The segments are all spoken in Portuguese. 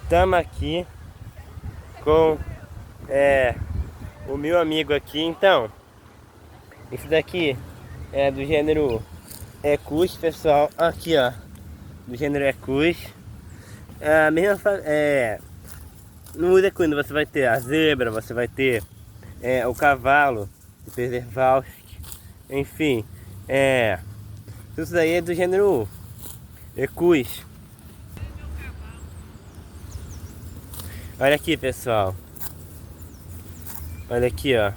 Estamos aqui com o meu amigo aqui. Então, esse daqui é do gênero Equus, pessoal. Aqui, ó, do gênero Equus. A mesma no equino você vai ter a zebra, você vai ter o cavalo, o Przewalski, enfim, isso daí é do gênero Equus. Olha aqui, pessoal. Olha aqui, ó.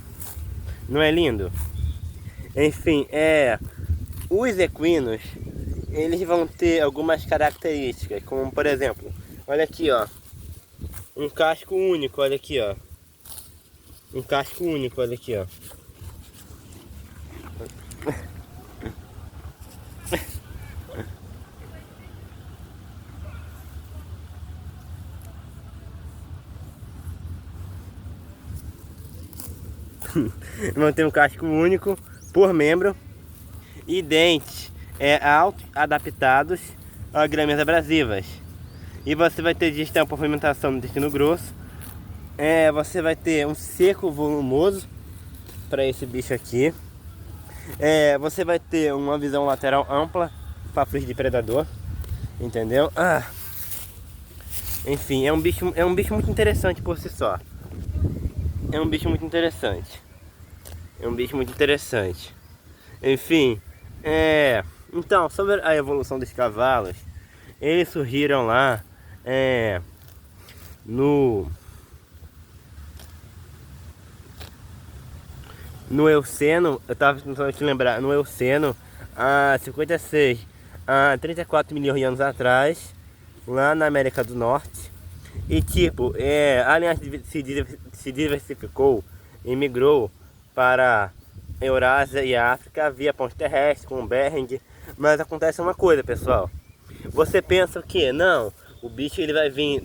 Não é lindo? Enfim, os equinos, eles vão ter algumas características, como por exemplo, olha aqui, ó. Um casco único, olha aqui, ó. Um casco único, olha aqui, ó. Vão ter um casco único por membro e dentes altos adaptados a gramas abrasivas. E você vai ter digestão por fermentação no intestino grosso. Você vai ter um seco volumoso para esse bicho aqui. Você vai ter uma visão lateral ampla para fugir de predador, entendeu? Enfim, é um bicho muito interessante por si só. É um bicho muito interessante. É um bicho muito interessante. Enfim, então, sobre a evolução dos cavalos, eles surgiram lá no Eoceno. Eu tava tentando te lembrar, no Eoceno, há 56 a 34 milhões de anos atrás, lá na América do Norte. E tipo, a linhagem se diversificou e migrou para Eurásia e África via ponte terrestre com Bering. Mas acontece uma coisa, pessoal. Você pensa que não, o bicho ele vai vir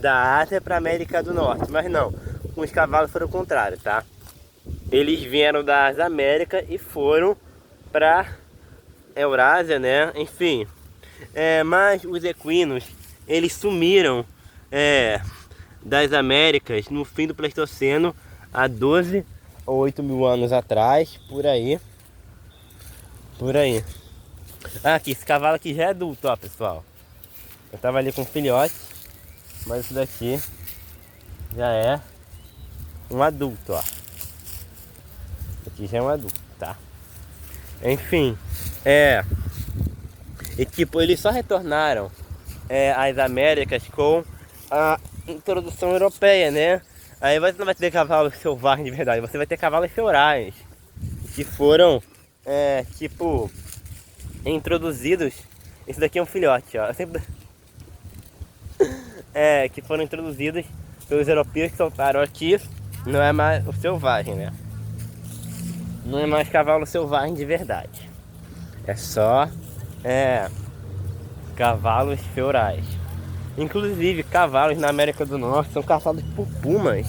da Ásia para a América do Norte, mas não. Com os cavalos foram o contrário, tá? Eles vieram das Américas e foram para Eurásia, né? Enfim, mas os equinos eles sumiram das Américas no fim do Pleistoceno, há 12 ou 8 mil anos atrás, por aí. Aqui, esse cavalo aqui já é adulto, ó, pessoal. Eu tava ali com um filhote, mas isso daqui já é um adulto, ó. Aqui já é um adulto, tá? Enfim, e tipo, eles só retornaram às Américas com a introdução europeia, né? Aí você não vai ter cavalos selvagens de verdade, você vai ter cavalos feurais que foram tipo introduzidos. Esse daqui é um filhote, ó. Que foram introduzidos pelos europeus que soltaram aqui. Não é mais o selvagem, né? Não é mais cavalo selvagem de verdade. É só cavalos feurais. Inclusive, cavalos na América do Norte são caçados por pumas.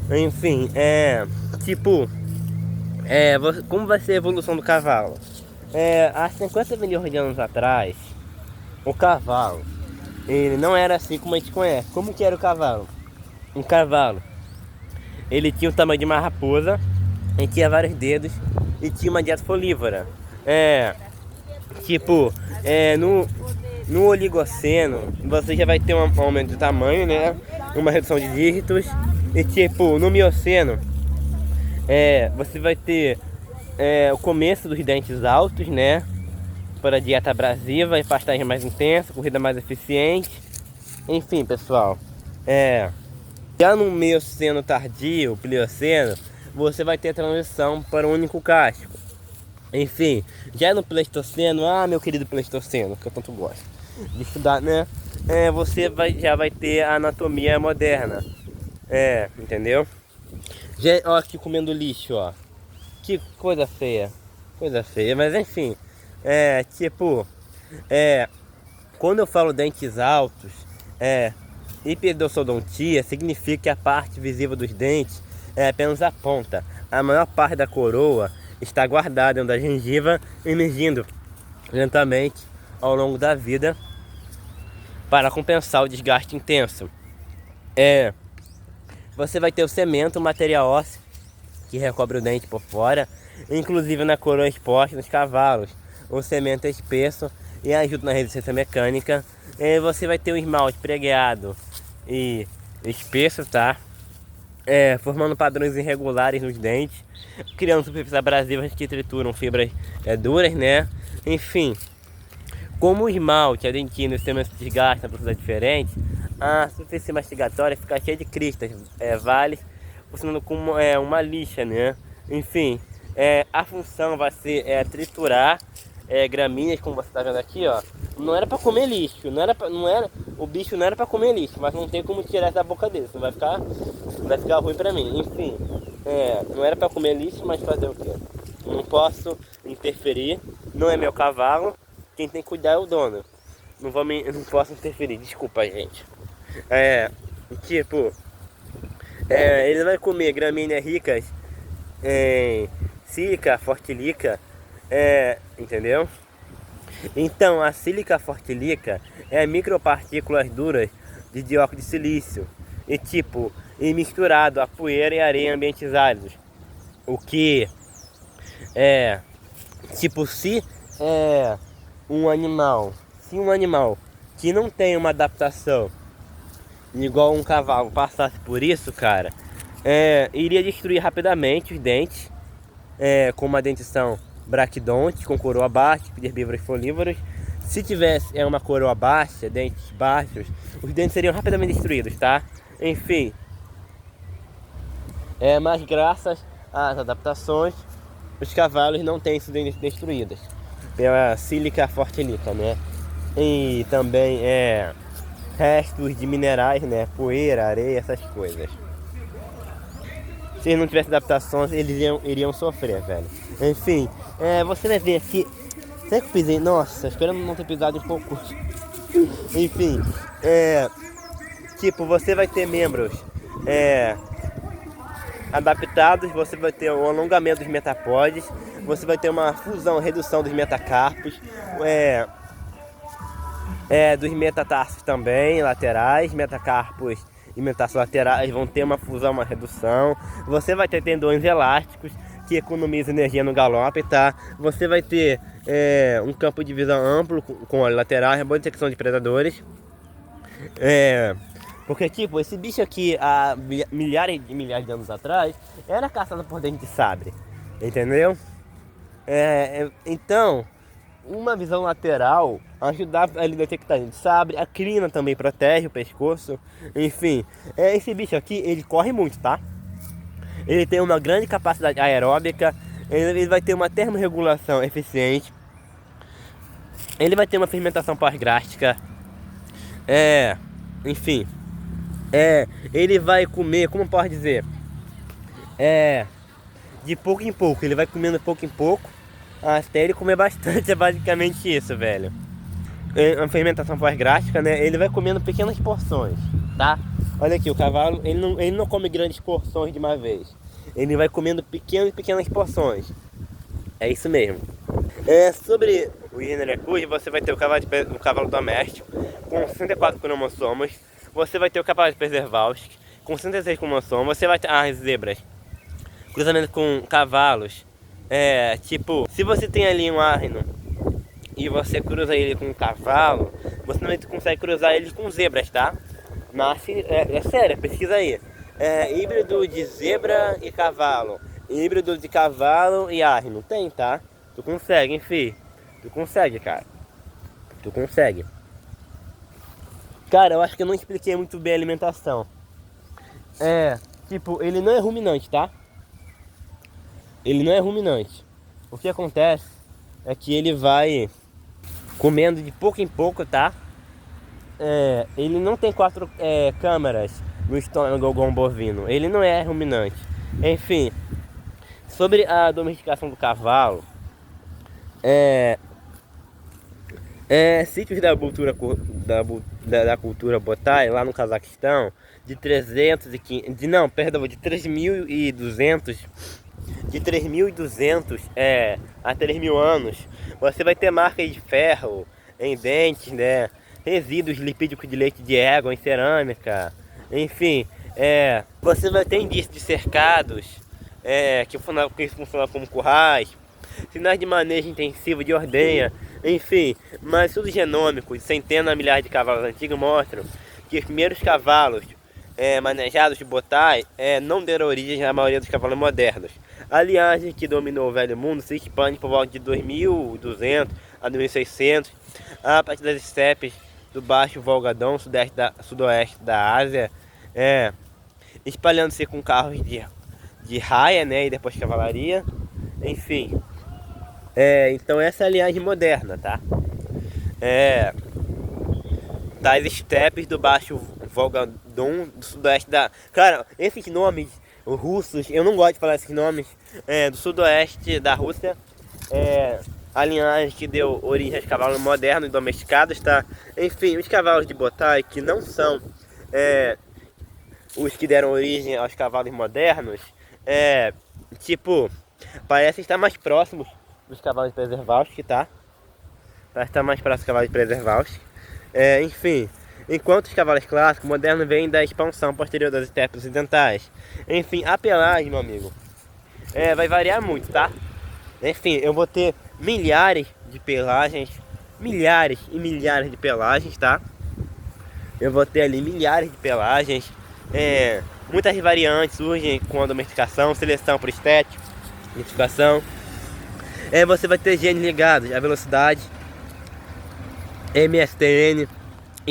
Enfim, tipo, como vai ser a evolução do cavalo? Há 50 milhões de anos atrás, o cavalo, ele não era assim como a gente conhece. Como que era o cavalo? Um cavalo, ele tinha o tamanho de uma raposa, ele tinha vários dedos e tinha uma dieta folívora. Tipo, no Oligoceno, você já vai ter um aumento de tamanho, né? Uma redução de dígitos. E tipo, no Mioceno, você vai ter o começo dos dentes altos, né? Para dieta abrasiva e pastagem mais intensa, corrida mais eficiente. Enfim, pessoal, já no Mioceno tardio, Plioceno, você vai ter a transição para um único casco. Enfim, já no Pleistoceno, meu querido Pleistoceno, que eu tanto gosto de estudar, né? Você já vai ter a anatomia moderna. Entendeu? Ó, aqui comendo lixo, ó. Que coisa feia. Coisa feia, mas enfim. Tipo, quando eu falo dentes altos, hiperdossodontia significa que a parte visível dos dentes é apenas a ponta. A maior parte da coroa está guardada da gengiva, emergindo lentamente ao longo da vida para compensar o desgaste intenso. Você vai ter o cemento, o material ósseo, que recobre o dente por fora, inclusive na coroa exposta nos cavalos. O cemento é espesso e ajuda na resistência mecânica. Você vai ter o esmalte pregueado e espesso, tá? Formando padrões irregulares nos dentes, criando superfícies abrasivas que trituram fibras duras, né? Enfim, como o esmalte, a dentina e o cimento se desgastam em velocidade diferente, a superfície mastigatória fica cheia de cristas, vales, funcionando como uma lixa, né? Enfim, a função vai ser triturar gramíneas, como você está vendo aqui, ó. Não era para comer lixo, o bicho não era para comer lixo, mas não tem como tirar da boca dele, senão vai ficar ruim para mim. Enfim, não era para comer lixo, mas fazer o quê? Não posso interferir, não é meu cavalo, quem tem que cuidar é o dono. Não posso interferir, desculpa, gente. Ele vai comer gramíneas ricas em sílica, fortilica, entendeu? Então, a sílica fortilica é micropartículas duras de dióxido de silício e misturado a poeira e areia em ambientes áridos. O que se um animal que não tem uma adaptação igual um cavalo passasse por isso, cara, iria destruir rapidamente os dentes, com uma dentição braquidonte, com coroa baixa, herbívoros e folívoros. Se tivesse uma coroa baixa, dentes baixos, os dentes seriam rapidamente destruídos, tá? Enfim, mas graças às adaptações, os cavalos não têm sido destruídos pela sílica fortilica, né? E também restos de minerais, né? Poeira, areia, essas coisas. Se eles não tivessem adaptações, eles iriam sofrer, velho. Enfim, você vai ver aqui. Será que eu pisei? Nossa, esperando não ter pisado um pouco. Enfim, você vai ter membros adaptados, você vai ter o alongamento dos metapódes, você vai ter uma fusão, redução dos metacarpos, dos metatarsos também, laterais, metacarpos e metatarsos laterais vão ter uma fusão, uma redução. Você vai ter tendões elásticos que economizam energia no galope, tá? Você vai ter um campo de visão amplo com olho lateral, boa detecção de predadores. Porque esse bicho aqui há milhares de anos atrás era caçado por dente de sabre, entendeu? Então, uma visão lateral ajudava ele a detectar dente de sabre. A crina também protege o pescoço. Enfim, esse bicho aqui, ele corre muito, tá? Ele tem uma grande capacidade aeróbica, ele vai ter uma termorregulação eficiente, ele vai ter uma fermentação pós-grástica, enfim, ele vai comer, como pode dizer, de pouco em pouco, ele vai comendo pouco em pouco, até ele comer bastante, é basicamente isso, velho. Uma fermentação pós-grástica, né? Ele vai comendo pequenas porções, tá? Olha aqui, o cavalo, ele não come grandes porções de uma vez. Ele vai comendo pequenas porções. É isso mesmo. Sobre o gênero Equus, você vai ter o cavalo doméstico com 64 cromossomos. Você vai ter o cavalo de Przewalski com 106 cromossomos. Você vai ter as zebras. Cruzamento com cavalos. Se você tem ali um asno e você cruza ele com um cavalo, você também consegue cruzar ele com zebras, tá? Nasce, sério, pesquisa aí. Híbrido de zebra e cavalo, híbrido de cavalo e asno, tem, tá? Tu consegue, enfim. Tu consegue, cara. Tu consegue. Cara, eu acho que eu não expliquei muito bem a alimentação. Ele não é ruminante, tá? Ele não é ruminante. O que acontece é que ele vai comendo de pouco em pouco, tá? Ele não tem 4 câmaras no estômago igual um bovino. Ele não é ruminante. Enfim, sobre a domesticação do cavalo, sítios da cultura Botai, lá no Cazaquistão, de 3.200 a 3.000 anos, você vai ter marcas de ferro em dentes, né? resíduos lipídicos de leite de égua em cerâmica. Enfim, você vai ter indícios de cercados que funcionam como currais, sinais de manejo intensivo de ordenha, enfim. Mas estudos genômicos de centenas de milhares de cavalos antigos mostram que os primeiros cavalos manejados de botai não deram origem à maioria dos cavalos modernos. A linhagem que dominou o Velho Mundo se expande por volta de 2200 a 2600 a partir das estepes do Baixo Volga-Dom, sudoeste da Ásia, espalhando-se com carros de raia, né, e depois cavalaria, enfim. Então essa é a linhagem moderna, tá? Das estepes do Baixo Volga-Dom, do sudoeste da... Cara, esses nomes russos, eu não gosto de falar esses nomes, do sudoeste da Rússia, a linhagem que deu origem aos cavalos modernos e domesticados, tá? Enfim, os cavalos de botai, que não são os que deram origem aos cavalos modernos, tipo, parecem estar mais próximos dos cavalos de Przewalski, tá? Parece estar mais próximo dos cavalos de Przewalski. Enfim, enquanto os cavalos clássicos modernos vêm da expansão posterior das estepes ocidentais. Enfim, a pelagem, meu amigo, vai variar muito, tá? Enfim, eu vou ter milhares de pelagens, milhares e milhares de pelagens, tá? Eu vou ter ali milhares de pelagens. Muitas variantes surgem com a domesticação, seleção por estética, identificação. Você vai ter genes ligados à velocidade, MSTN,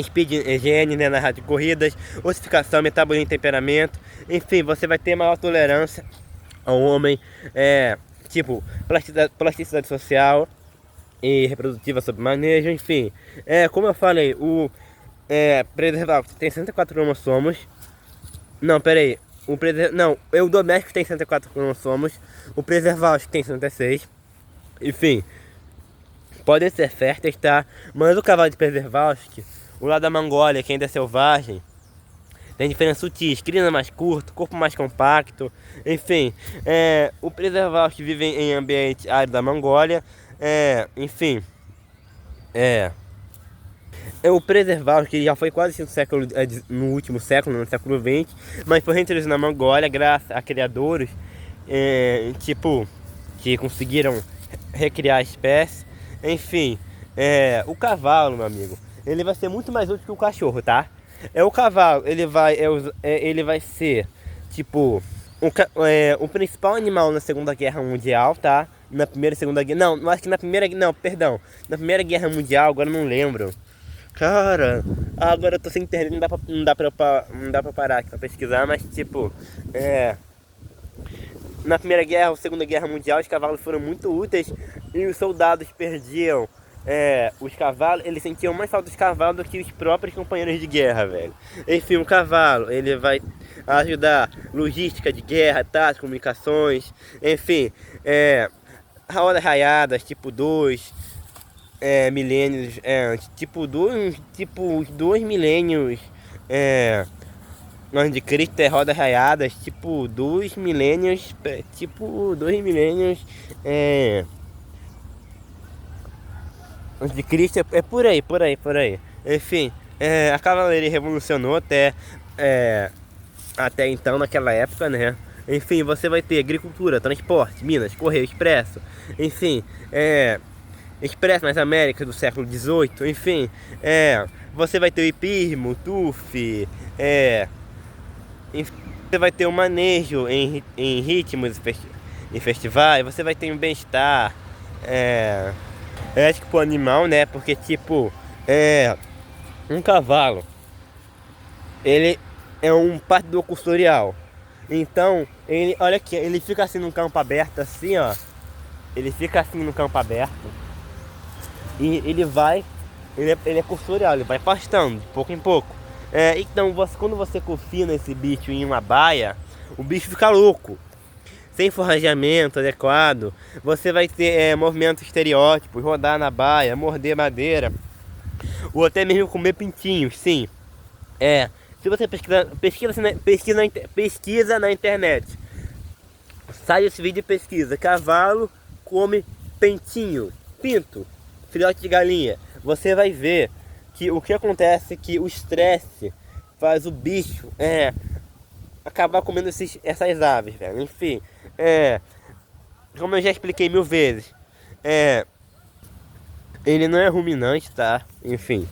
Speed Gene, né, na rádio de corridas, ossificação, metabolismo e temperamento. Enfim, você vai ter maior tolerância ao homem, tipo, plasticidade social e reprodutiva sob manejo, enfim. Como eu falei, o Przewalski tem 104 cromossomos. Não, peraí. O doméstico tem 104 cromossomos. O Przewalski tem 66. Enfim, podem ser férteis, tá? Mas o cavalo de Przewalski, o lado da Mongólia, que ainda é selvagem, tem diferenças sutis, crina mais curto, corpo mais compacto, enfim. O Przewalski vive em ambiente árido da Mongólia, enfim. O Przewalski já foi quase no último século, no século XX, mas foi reintroduzido na Mongólia graças a criadores, tipo, que conseguiram recriar a espécie. Enfim, o cavalo, meu amigo, ele vai ser muito mais útil que o cachorro, tá? O cavalo, ele vai ser, tipo, o principal animal na Segunda Guerra Mundial, tá? Na Primeira e Segunda Guerra... Não, acho que na Primeira... Não, perdão. Na Primeira Guerra Mundial, agora eu não lembro. Cara, agora eu tô sem internet, não dá pra parar aqui pra pesquisar, mas tipo... Na Primeira Guerra ou Segunda Guerra Mundial, os cavalos foram muito úteis e os soldados perdiam os cavalos, eles sentiam mais falta dos cavalos do que os próprios companheiros de guerra, velho. Enfim, o cavalo, ele vai ajudar logística de guerra, tática, comunicações, enfim, rodas raiadas, tipo 2 milênios, tipo 2 milênios antes de Cristo, rodas raiadas, tipo 2 milênios, antes de Cristo, por aí. Enfim, a cavalaria revolucionou até então, naquela época, né? Enfim, você vai ter agricultura, transporte, minas, correio, expresso, enfim, expresso nas Américas do século XVIII, enfim, você vai ter o hipismo, o TUF, você vai ter o manejo em ritmos e festivais, você vai ter um bem-estar, ético pro animal, né? Porque tipo, um cavalo, ele é um partidor cursorial. Então, olha aqui, ele fica assim num campo aberto, assim, ó. Ele fica assim no campo aberto. E ele é cursorial, ele vai pastando de pouco em pouco. Então, quando você confina esse bicho em uma baia, o bicho fica louco. Sem forrageamento adequado, você vai ter movimentos estereótipos, rodar na baia, morder madeira, ou até mesmo comer pintinhos, sim. Se você pesquisa na internet, sai esse vídeo e pesquisa: cavalo come pinto, filhote de galinha. Você vai ver que o que acontece é que o estresse faz o bicho acabar comendo essas aves, velho. Enfim, como eu já expliquei 1000 vezes, ele não é ruminante, tá? Enfim,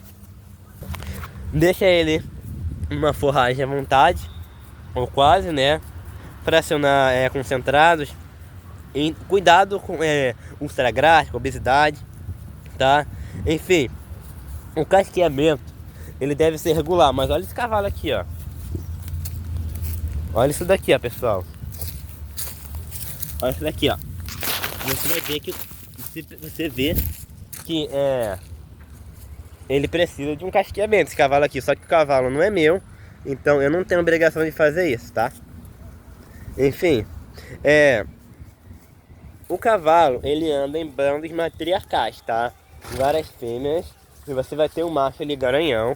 deixa ele uma forragem à vontade, ou quase, né? Fracionar concentrados. E cuidado com ultra gráfico, obesidade, tá? Enfim, o casqueamento ele deve ser regular, mas olha esse cavalo aqui, ó. Olha isso daqui, ó, pessoal. Olha isso daqui, ó. Você vai ver que você vê que ele precisa de um casqueamento, esse cavalo aqui. Só que o cavalo não é meu, então eu não tenho obrigação de fazer isso, tá? Enfim, o cavalo ele anda em bandos matriarcais, tá? Várias fêmeas, e você vai ter um macho ali garanhão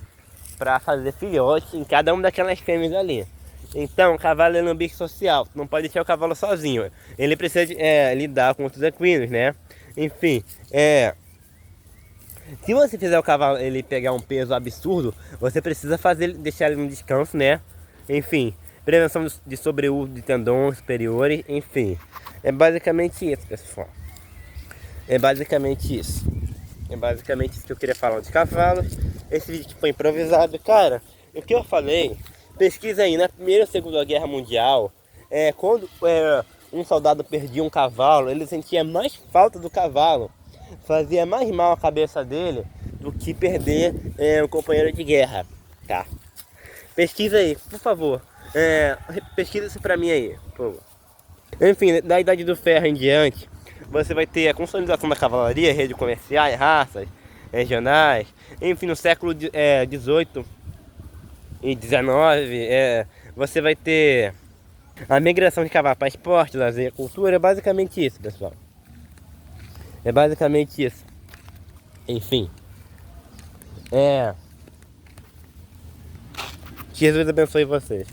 para fazer filhote em cada uma daquelas fêmeas ali. Então, o cavalo é um bicho social, não pode deixar o cavalo sozinho. Ele precisa lidar com outros equinos, né? Enfim, se você fizer o cavalo ele pegar um peso absurdo, você precisa deixar ele no descanso, né? Enfim, prevenção de sobreuso de tendões superiores, enfim. É basicamente isso, pessoal. É basicamente isso que eu queria falar de cavalos. Esse vídeo que foi improvisado, cara. O que eu falei, pesquisa aí, na Primeira e Segunda Guerra Mundial, quando um soldado perdia um cavalo, ele sentia mais falta do cavalo, fazia mais mal à cabeça dele do que perder um companheiro de guerra, tá? Pesquisa aí, por favor. Pesquisa isso pra mim aí, por favor. Enfim, da Idade do Ferro em diante, você vai ter a consolidação da cavalaria, redes comerciais, raças, regionais. Enfim, no século XVIII e XIX, você vai ter a migração de cavalo para esporte, lazer, cultura. É basicamente isso, pessoal. É basicamente isso. Enfim. Jesus abençoe vocês.